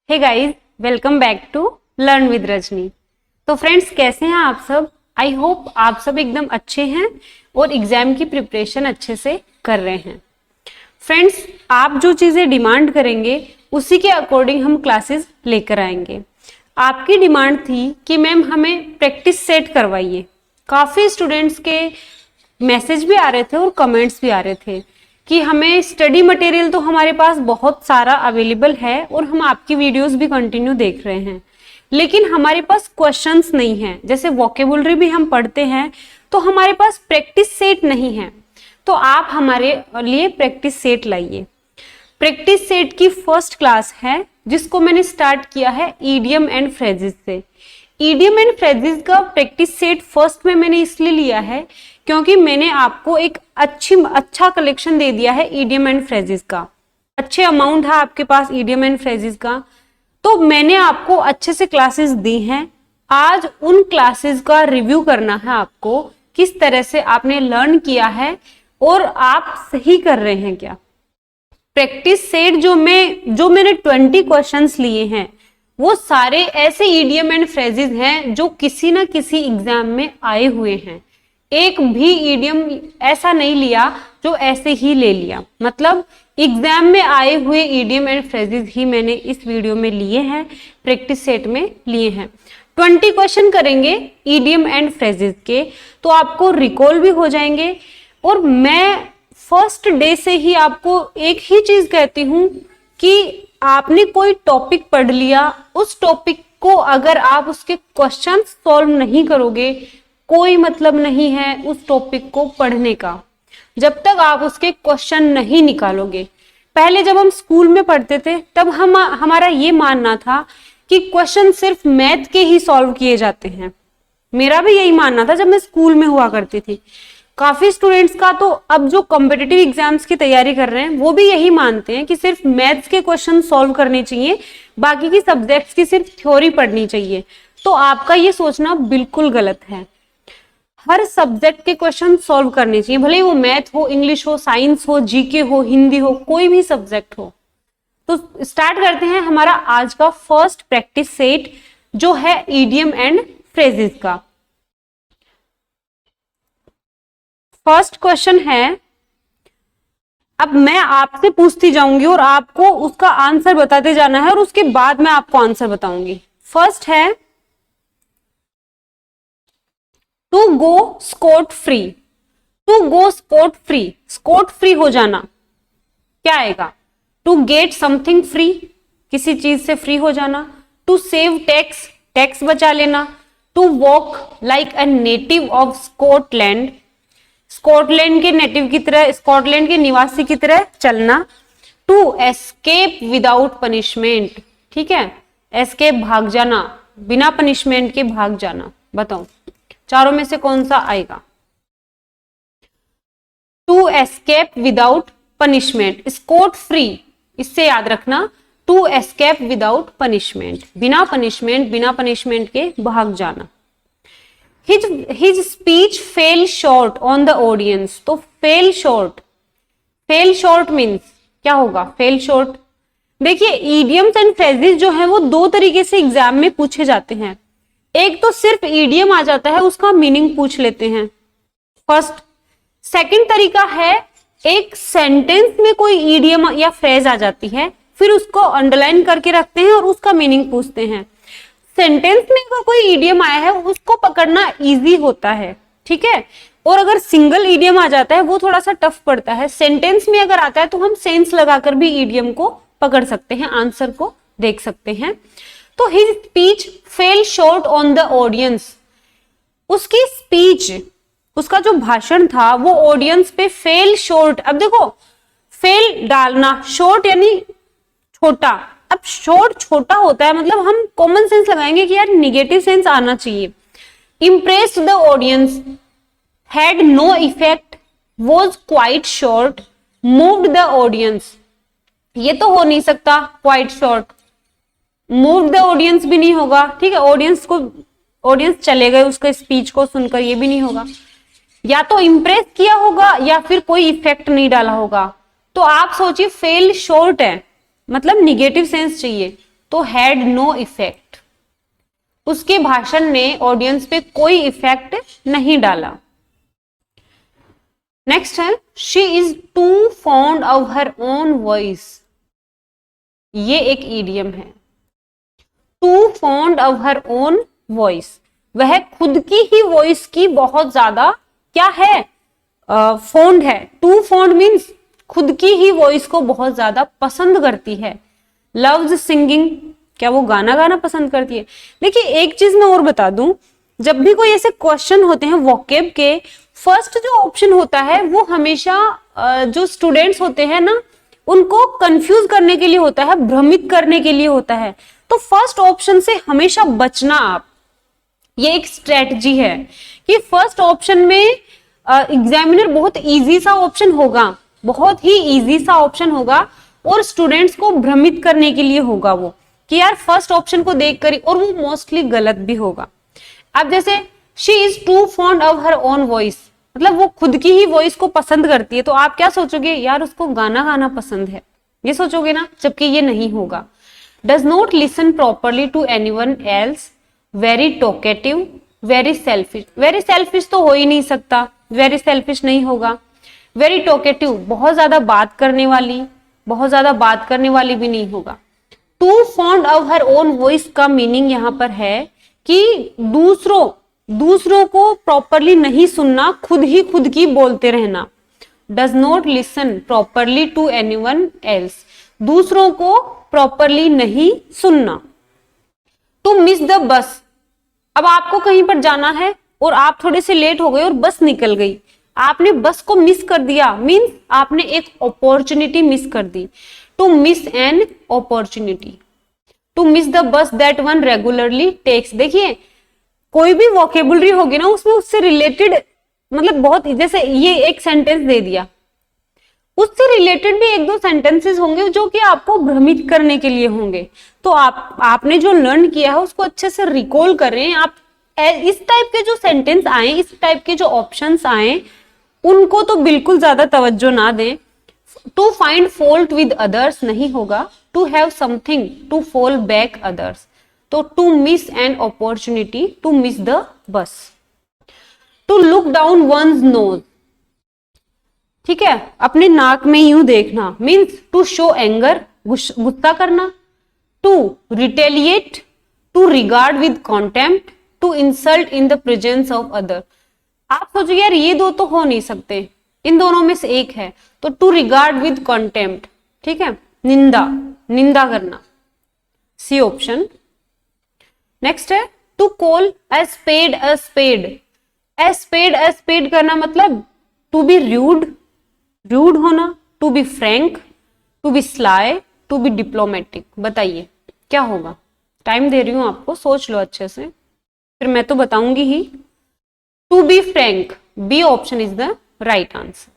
Hey guys, welcome back to learn with Rajni. तो friends, कैसे हैं आप सब? आई होप आप सब एकदम अच्छे हैं और एग्जाम की प्रिपरेशन अच्छे से कर रहे हैं। फ्रेंड्स, आप जो चीजें डिमांड करेंगे उसी के अकॉर्डिंग हम क्लासेस लेकर आएंगे। आपकी डिमांड थी कि मैम हमें प्रैक्टिस सेट करवाइए। काफी स्टूडेंट्स के मैसेज भी आ रहे थे और कमेंट्स भी आ रहे थे कि हमें स्टडी मटेरियल तो हमारे पास बहुत सारा अवेलेबल है और हम आपकी वीडियोस भी कंटिन्यू देख रहे हैं, लेकिन हमारे पास क्वेश्चंस नहीं हैं। जैसे वोकेबुलरी भी हम पढ़ते हैं तो हमारे पास प्रैक्टिस सेट नहीं है। तो आप हमारे लिए प्रैक्टिस सेट लाइए। प्रैक्टिस सेट की फर्स्ट क्लास है जिसको मैंने स्टार्ट किया है ईडियम एंड फ्रेजेस से। ईडियम एंड फ्रेजेस का प्रैक्टिस सेट फर्स्ट में मैंने इसलिए लिया है क्योंकि मैंने आपको एक अच्छा कलेक्शन दे दिया है ईडियम एंड फ्रेजेस का। अच्छे अमाउंट है आपके पास ईडियम एंड फ्रेजेस का, तो मैंने आपको अच्छे से क्लासेस दी हैं। आज उन क्लासेस का रिव्यू करना है आपको, किस तरह से आपने लर्न किया है और आप सही कर रहे हैं क्या। प्रैक्टिस सेट जो मैंने 20 क्वेश्चंस लिए हैं वो सारे ऐसे ईडियम एंड फ्रेजेस हैं जो किसी ना किसी एग्जाम में आए हुए हैं। एक भी ईडियम ऐसा नहीं लिया जो ऐसे ही ले लिया, मतलब एग्जाम में आए हुए ईडियम एंड फ्रेजेस ही मैंने इस वीडियो में लिए हैं, प्रैक्टिस सेट में लिए हैं। 20 क्वेश्चन करेंगे ईडियम एंड फ्रेजेस के, तो आपको रिकॉल भी हो जाएंगे। और मैं फर्स्ट डे से ही आपको एक ही चीज कहती हूं कि आपने कोई टॉपिक पढ़ लिया, उस टॉपिक को अगर आप उसके क्वेश्चन सॉल्व नहीं करोगे, कोई मतलब नहीं है उस टॉपिक को पढ़ने का जब तक आप उसके क्वेश्चन नहीं निकालोगे। पहले जब हम स्कूल में पढ़ते थे तब हमारा ये मानना था कि क्वेश्चन सिर्फ मैथ के ही सॉल्व किए जाते हैं। मेरा भी यही मानना था जब मैं स्कूल में हुआ करती थी। काफी स्टूडेंट्स का तो अब जो कॉम्पिटिटिव एग्जाम्स की तैयारी कर रहे हैं वो भी यही मानते हैं कि सिर्फ मैथ्स के क्वेश्चन सॉल्व करने चाहिए, बाकी की सब्जेक्ट्स की सिर्फ थ्योरी पढ़नी चाहिए। तो आपका ये सोचना बिल्कुल गलत है। हर सब्जेक्ट के क्वेश्चन सॉल्व करने चाहिए, भले वो मैथ हो, इंग्लिश हो, साइंस हो, जीके हो, हिंदी हो, कोई भी सब्जेक्ट हो। तो स्टार्ट करते हैं हमारा आज का फर्स्ट प्रैक्टिस सेट जो है ईडियम एंड फ्रेजेस का। फर्स्ट क्वेश्चन है, अब मैं आपसे पूछती जाऊंगी और आपको उसका आंसर बताते जाना है और उसके बाद मैं आपको आंसर बताऊंगी। फर्स्ट है to go scot free. To go scot free, scot free हो जाना क्या आएगा? टू गेट समथिंग फ्री, किसी चीज से फ्री हो जाना। टू सेव टैक्स, टैक्स बचा लेना। To walk like a native of Scotland, Scotland के नेटिव की तरह, स्कॉटलैंड के निवासी की तरह चलना। टू एस्केप विदाउट पनिशमेंट, ठीक है, एस्केप भाग जाना, बिना पनिशमेंट के भाग जाना। बताओ चारों में से कौन सा आएगा? To escape without punishment, scot free, इससे याद रखना, टू एस्केप विदाउट पनिशमेंट, बिना पनिशमेंट के भाग जाना। His speech fell short on the audience, तो फेल शॉर्ट मीन्स क्या होगा? Fail short. देखिए ईडियम्स एंड फ्रेजेस जो है वो दो तरीके से एग्जाम में पूछे जाते हैं। एक तो सिर्फ ईडियम आ जाता है, उसका मीनिंग पूछ लेते हैं फर्स्ट। सेकंड तरीका है एक सेंटेंस में कोई ईडियम या फ्रेज आ जाती है, फिर उसको अंडरलाइन करके रखते हैं और उसका मीनिंग पूछते हैं। सेंटेंस में अगर कोई ईडियम आया है उसको पकड़ना इजी होता है, ठीक है, और अगर सिंगल ईडियम आ जाता है वो थोड़ा सा टफ पड़ता है। सेंटेंस में अगर आता है तो हम सेंस लगाकर भी ईडियम को पकड़ सकते हैं, आंसर को देख सकते हैं। तो his speech fail short on the audience, उसकी स्पीच, उसका जो भाषण था वो ऑडियंस पे फेल शॉर्ट। अब देखो फेल डालना, शॉर्ट यानी छोटा। अब शॉर्ट छोटा होता है मतलब हम कॉमन सेंस लगाएंगे कि यार निगेटिव सेंस आना चाहिए। Impressed the audience, had no effect, was quite short, moved the audience, ये तो हो नहीं सकता quite short. Moved the audience भी नहीं होगा, ठीक है, ऑडियंस चले गए उसके स्पीच को सुनकर, ये भी नहीं होगा। या तो इम्प्रेस किया होगा या फिर कोई इफेक्ट नहीं डाला होगा। तो आप सोचिए फेल शॉर्ट है मतलब निगेटिव सेंस चाहिए, तो हैड नो इफेक्ट, उसके भाषण ने ऑडियंस पे कोई इफेक्ट नहीं डाला। नेक्स्ट है she is too fond of her own voice, ये एक ईडियम है। Too fond of her own voice, वह खुद की ही वॉइस की बहुत ज्यादा क्या है, फॉन्ड है। टू फॉन्ड मीन्स खुद की ही वॉइस को बहुत ज्यादा पसंद करती है। लव्स सिंगिंग, क्या वो गाना गाना पसंद करती है। देखिए एक चीज मैं और बता दूं, जब भी कोई ऐसे क्वेश्चन होते हैं वोकेब के, फर्स्ट जो ऑप्शन होता है वो हमेशा जो स्टूडेंट्स होते हैं ना उनको कंफ्यूज करने के लिए होता है, भ्रमित करने के लिए होता है। तो फर्स्ट ऑप्शन से हमेशा बचना आप, ये एक स्ट्रेटजी है कि फर्स्ट ऑप्शन में एग्जामिनर बहुत इजी सा ऑप्शन होगा, बहुत ही इजी सा ऑप्शन होगा और स्टूडेंट्स को भ्रमित करने के लिए होगा वो कि यार फर्स्ट ऑप्शन को देखकर, और वो मोस्टली गलत भी होगा। अब जैसे she is too fond of her own voice, मतलब वो खुद की ही वॉइस को पसंद करती है, तो आप क्या सोचोगे, यार उसको गाना गाना पसंद है, ये सोचोगे ना, जबकि ये नहीं होगा। Does not listen properly to anyone else, very talkative, very selfish, very selfish तो हो ही नहीं सकता, वेरी सेल्फिश नहीं होगा। वेरी टॉकेटिव, बहुत ज्यादा बात करने वाली, बहुत ज्यादा बात करने वाली भी नहीं होगा। Too fond of her own voice का मीनिंग यहां पर है कि दूसरों को प्रॉपरली नहीं सुनना, खुद ही खुद की बोलते रहना। Does not listen properly to anyone else, दूसरों को प्रॉपरली नहीं सुनना। टू मिस द बस, अब आपको कहीं पर जाना है और आप थोड़े से लेट हो गए और बस निकल गई, आपने बस को मिस कर दिया, मीन्स आपने एक अपॉर्चुनिटी मिस कर दी। To miss an opportunity, to miss the bus that one regularly takes. देखिए कोई भी वोकेबुलरी होगी ना उसमें उससे रिलेटेड, मतलब बहुत, जैसे ये एक सेंटेंस दे दिया, उससे रिलेटेड भी एक दो सेंटेंसेस होंगे जो कि आपको भ्रमित करने के लिए होंगे। तो आपने जो लर्न किया है उसको अच्छे से रिकॉल कर रहे हैं आप। इस टाइप के जो सेंटेंस आए, इस टाइप के जो ऑप्शंस आए, उनको तो बिल्कुल ज्यादा तवज्जो ना दें। To find fault with others नहीं होगा, to have something to fall back others. तो to miss an opportunity, to miss the bus. To look down one's nose, ठीक है, अपने नाक में यूं देखना, मीन्स टू शो एंगर, गुस्सा करना। To retaliate, to regard with contempt, to insult in the presence of other. आप सोचो यार ये दो तो हो नहीं सकते, इन दोनों में से एक है, तो टू रिगार्ड विद कॉन्टेम्प्ट, ठीक है, निंदा करना, सी ऑप्शन। नेक्स्ट है to call a spade a spade. A spade करना मतलब टू बी रूड होना, to be frank, to be sly, to be diplomatic. बताइए क्या होगा, टाइम दे रही हूं आपको, सोच लो अच्छे से, फिर मैं तो बताऊंगी ही। To be frank, B option is the right answer.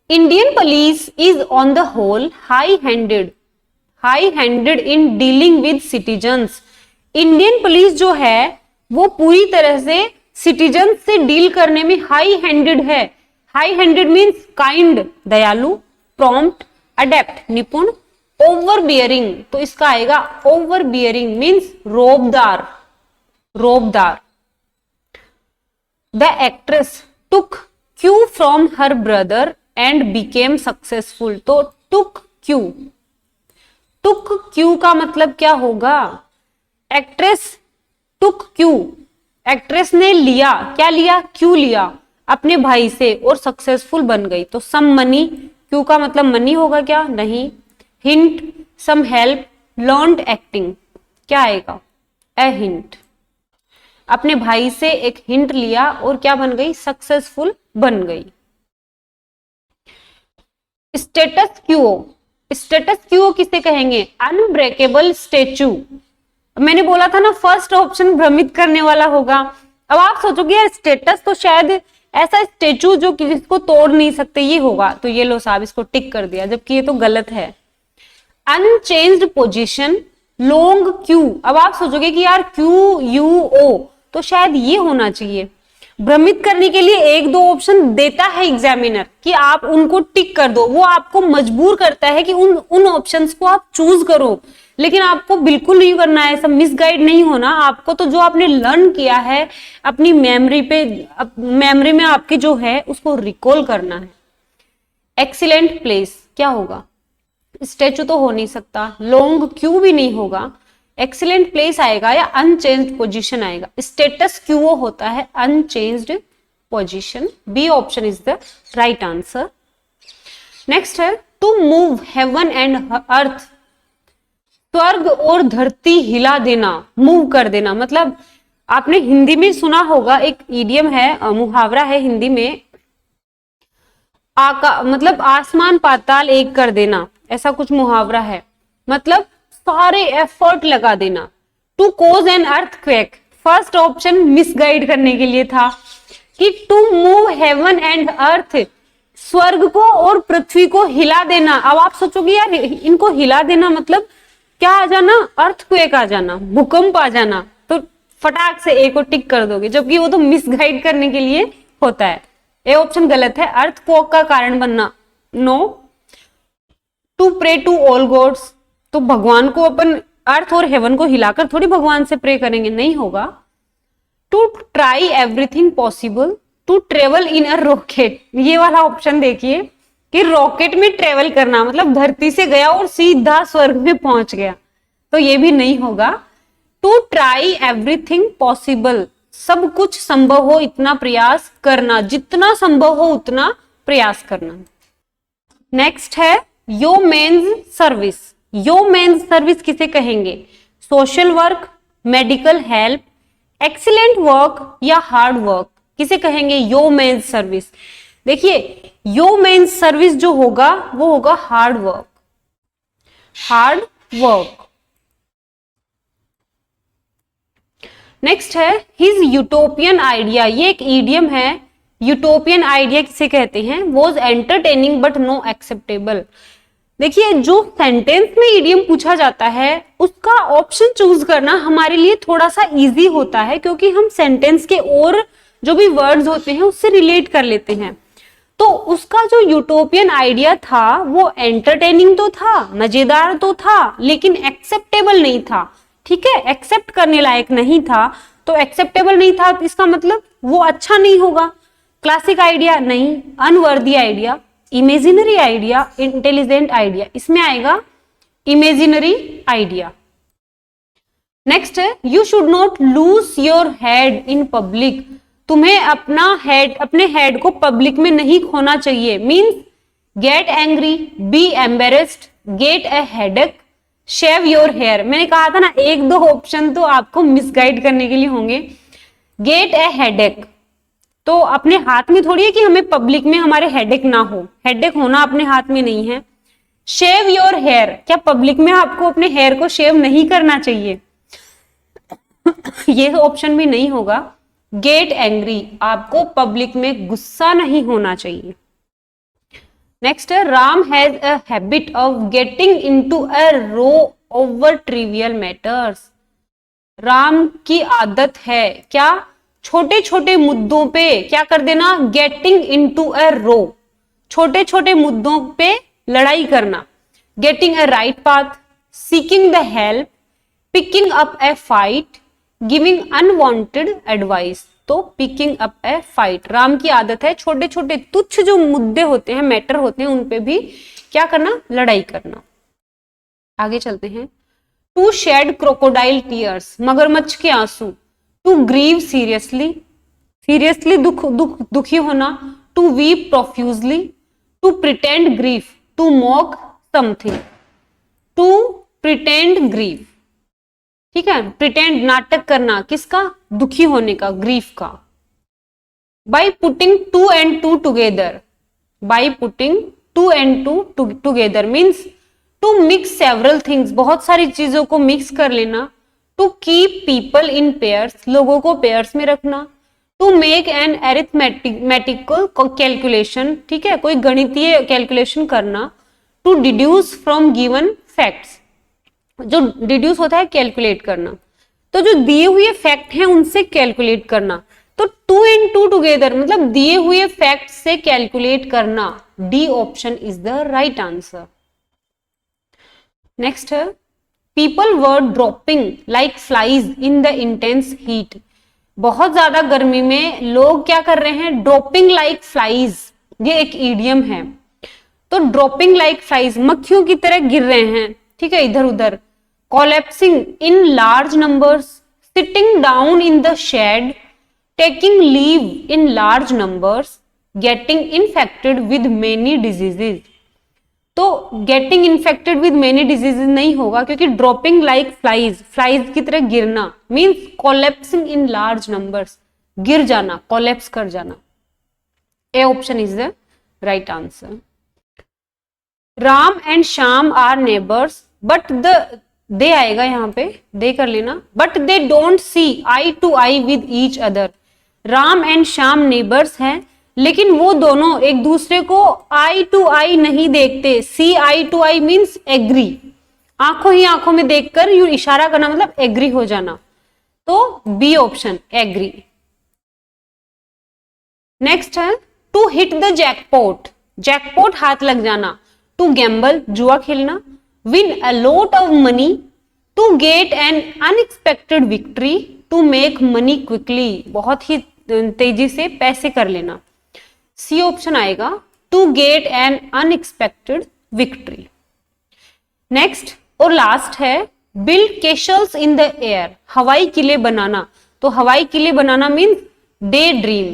Indian police is on the whole high handed in dealing with citizens. Indian police जो है वो पूरी तरह से सिटीजन से डील करने में हाई हैंडेड है। हाई हैंडेड मीन्स काइंड, दयालु, प्रॉम्प्ट, अडेप्ट, निपुण, ओवर बियरिंग, तो इसका आएगा ओवर बियरिंग मीन्स रोबदार। The actress took cue from her brother and became successful. तो टुक क्यू का मतलब क्या होगा, एक्ट्रेस टुक क्यू, एक्ट्रेस ने लिया, क्या लिया, क्यू लिया अपने भाई से और सक्सेसफुल बन गई। तो सम मनी, क्यू का मतलब मनी होगा क्या, नहीं। Hint, some help, learned acting, क्या आएगा, ए हिंट। अपने भाई से एक हिंट लिया और क्या बन गई, सक्सेसफुल बन गई। स्टेटस क्यू किसे कहेंगे, अनब्रेकेबल स्टेचू। मैंने बोला था ना फर्स्ट ऑप्शन भ्रमित करने वाला होगा। अब आप सोचोगे यार स्टेटस तो शायद ऐसा स्टेचू जो कि जिसको तोड़ नहीं सकते ये होगा, तो ये लो साहब इसको टिक कर दिया, जबकि ये तो गलत है। Unchanged position, long Q. अब आप सोचोगे कि यार क्यू यू ओ, तो शायद ये होना चाहिए। भ्रमित करने के लिए एक दो ऑप्शन देता है एग्जामिनर कि आप उनको टिक कर दो, वो आपको मजबूर करता है कि उन ऑप्शंस को आप चूज करो, लेकिन आपको बिल्कुल नहीं करना है, ऐसा मिसगाइड नहीं होना। आपको तो जो आपने लर्न किया है अपनी मेमोरी में आपके जो है उसको रिकॉल करना है। एक्सीलेंट प्लेस क्या होगा? स्टैचू तो हो नहीं सकता, लॉन्ग क्यू भी नहीं होगा, एक्सीलेंट प्लेस आएगा या अनचेंज्ड पोजीशन आएगा। स्टेटस क्यू होता है unchanged position. B option is the right answer. Next है to move heaven and earth, स्वर्ग और धरती हिला देना, मूव कर देना। मतलब आपने हिंदी में सुना होगा, एक इडियम है, मुहावरा है हिंदी में, मतलब आसमान पाताल एक कर देना, ऐसा कुछ मुहावरा है। मतलब सारे एफर्ट लगा देना। To cause an earthquake, first option misguide करने के लिए था कि to move heaven and earth, स्वर्ग को और पृथ्वी को हिला देना। अब आप सोचोगे यार इनको हिला देना मतलब क्या आ जाना? अर्थक्वेक आ जाना, भूकंप आ जाना, तो फटाक से ए को टिक कर दोगे, जबकि वो तो मिसगाइड करने के लिए होता है। ए ऑप्शन गलत है, अर्थक्वेक का कारण बनना no. To pray to all gods, तो भगवान को अपन अर्थ और हेवन को हिलाकर थोड़ी भगवान से प्रे करेंगे, नहीं होगा। To try everything possible, to travel in a rocket, ये वाला ऑप्शन देखिए कि रॉकेट में ट्रेवल करना, मतलब धरती से गया और सीधा स्वर्ग में पहुंच गया, तो ये भी नहीं होगा। टू ट्राई एवरीथिंग पॉसिबल, सब कुछ संभव हो इतना प्रयास करना, जितना संभव हो उतना प्रयास करना। नेक्स्ट है यो मेंस सर्विस। यो मेंस सर्विस किसे कहेंगे? Social work, medical help, excellent work या हार्ड वर्क, किसे कहेंगे यो मेंस सर्विस? देखिए यो मेंस सर्विस जो होगा वो होगा hard work, hard work. Next है हिज यूटोपियन आइडिया, ये एक ईडियम है। यूटोपियन आइडिया किसे कहते हैं? Was entertaining but no acceptable. देखिए जो सेंटेंस में इडियम पूछा जाता है उसका ऑप्शन चूज करना हमारे लिए थोड़ा सा इजी होता है, क्योंकि हम सेंटेंस के और जो भी वर्ड्स होते हैं उससे रिलेट कर लेते हैं। तो उसका जो यूटोपियन आइडिया था वो एंटरटेनिंग तो था, मजेदार तो था, लेकिन एक्सेप्टेबल नहीं था। ठीक है, एक्सेप्ट करने लायक नहीं था, तो एक्सेप्टेबल नहीं था तो इसका मतलब वो अच्छा नहीं होगा। क्लासिक आइडिया नहीं, unworthy idea, imaginary idea, intelligent idea, इसमें आएगा इमेजिनरी आइडिया। नेक्स्ट है you should not lose your head in public, तुम्हें अपने हेड को पब्लिक में नहीं खोना चाहिए। Means get angry, be embarrassed, get a headache, shave your hair. मैंने कहा था ना एक दो ऑप्शन तो आपको मिसगाइड करने के लिए होंगे। गेट ए हेडेक तो अपने हाथ में थोड़ी है कि हमें पब्लिक में हमारे हेडेक ना हो, हेडेक होना अपने हाथ में नहीं है। शेव योर हेयर, क्या पब्लिक में आपको अपने हेयर को शेव नहीं करना चाहिए? ये ऑप्शन भी नहीं होगा। गेट एंग्री, आपको पब्लिक में गुस्सा नहीं होना चाहिए। नेक्स्ट है Ram has a habit of getting into a row over trivial matters. Ram की आदत है क्या? छोटे छोटे मुद्दों पे क्या कर देना? गेटिंग इनटू अ रो, छोटे छोटे मुद्दों पे लड़ाई करना। Getting a right path, seeking the help, picking up A fight, giving unwanted advice. तो पिकिंग अप ए फाइट, राम की आदत है छोटे छोटे तुच्छ जो मुद्दे होते हैं, मैटर होते हैं, उन पे भी क्या करना? लड़ाई करना। आगे चलते हैं। टू शेड क्रोकोडाइल टीयर्स, मगरमच्छ के आंसू। टू ग्रीव सीरियसली, सीरियसली दुखी होना। To weep profusely, to pretend grief, to mock something. To pretend grief, ठीक है, प्रिटेंड नाटक करना, किसका? दुखी होने का, ग्रीफ का। By putting two and two together, by putting two and two together means to mix several things, बहुत सारी चीजों को मिक्स कर लेना। To keep people in pairs, लोगों को पेयर्स में रखना। To make an arithmetical calculation, ठीक है, कोई गणितीय कैलकुलेशन करना। To deduce from given facts, जो डिड्यूस होता है कैलकुलेट करना, तो जो दिए हुए फैक्ट हैं उनसे कैलकुलेट करना। तो 2 and 2 टुगेदर मतलब दिए हुए फैक्ट से कैलकुलेट करना, D option is the right answer. Next है people were dropping like flies in the intense heat. बहुत ज्यादा गर्मी में लोग क्या कर रहे हैं, ड्रॉपिंग लाइक फ्लाइज, ये एक ईडियम है। तो ड्रॉपिंग लाइक फ्लाइज मक्खियों की तरह गिर रहे हैं, ठीक है, इधर उधर। Collapsing in large numbers, sitting down in the shade, taking leave in large numbers, getting infected with many diseases. तो getting infected with many diseases नहीं होगा, क्योंकि ड्रॉपिंग लाइक फ्लाइज, फ्लाइज की तरह गिरना means collapsing in large numbers, गिर जाना, collapse कर जाना। A option is the right answer. Ram and Shyam are neighbours but they आएगा यहाँ पे, दे कर लेना, but they don't see eye to eye with each other. Ram and Shyam neighbours हैं, लेकिन वो दोनों एक दूसरे को आई टू आई नहीं देखते। सी eye to I means agree, आंखों ही आंखों में देखकर यू इशारा करना मतलब एग्री हो जाना। तो बी ऑप्शन एग्री। नेक्स्ट है to hit the jackpot, jackpot हाथ लग जाना। टू गैम्बल जुआ खेलना, win a lot of money, to get an unexpected victory, to make money quickly, बहुत ही तेजी से पैसे कर लेना। सी ऑप्शन आएगा to get an unexpected victory. Next और लास्ट है build castles in the air, हवाई किले बनाना। तो हवाई किले बनाना means daydream,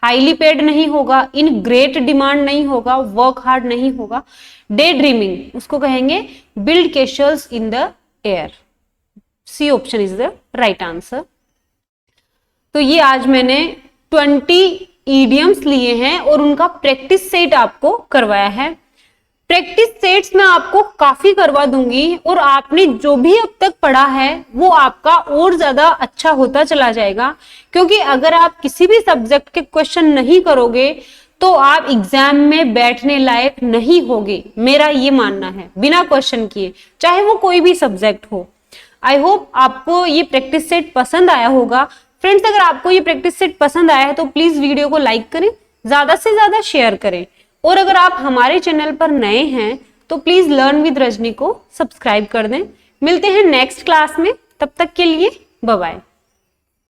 highly paid नहीं होगा, इन ग्रेट डिमांड नहीं होगा, वर्क हार्ड नहीं होगा, डे ड्रीमिंग उसको कहेंगे build castles in the air. C option is the right answer. तो ये आज मैंने 20 ईडियम्स लिए हैं और उनका प्रैक्टिस सेट आपको करवाया है। प्रैक्टिस सेट्स मैं आपको काफी करवा दूंगी और आपने जो भी अब तक पढ़ा है वो आपका और ज्यादा अच्छा होता चला जाएगा, क्योंकि अगर आप किसी भी सब्जेक्ट के क्वेश्चन नहीं करोगे तो आप एग्जाम में बैठने लायक नहीं होगे, मेरा ये मानना है, बिना क्वेश्चन किए, चाहे वो कोई भी सब्जेक्ट हो। आई होप आपको ये प्रैक्टिस सेट पसंद आया होगा। फ्रेंड्स, अगर आपको ये प्रैक्टिस सेट पसंद आया है तो प्लीज वीडियो को लाइक करें, ज्यादा से ज्यादा शेयर करें, और अगर आप हमारे चैनल पर नए हैं तो प्लीज लर्न विद रजनी को सब्सक्राइब कर दें। मिलते हैं नेक्स्ट क्लास में, तब तक के लिए बाय बाय।